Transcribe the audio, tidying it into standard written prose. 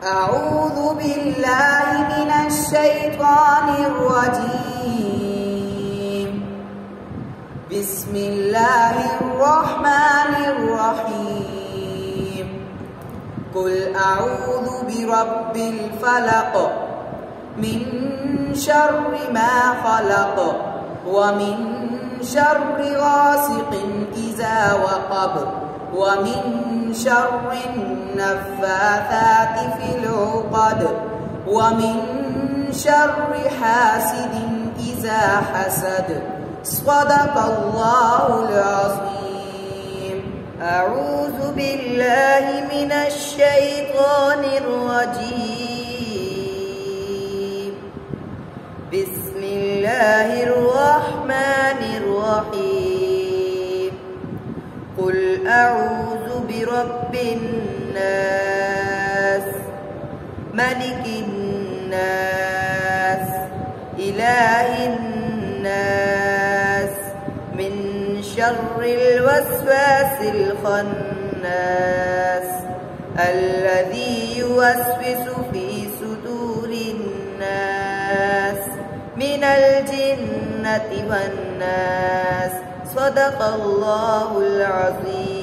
أعوذ بالله من الشيطان الرجيم. بسم الله الرحمن الرحيم. قل أعوذ برب الفلق من شر ما خلق ومن شر غاسق إذا وقب ومن شر النفاثات في العقد ومن شر حاسد إذا حسد. صدق الله العظيم. أعوذ بالله من الشيطان الرجيم. بسم الله الرحمن الرحيم. قل أعوذ برب الناس ملك الناس إله الناس من شر الوسواس الخناس الذي يوسوس في صدور الناس من الجنة والناس. صدق الله العظيم.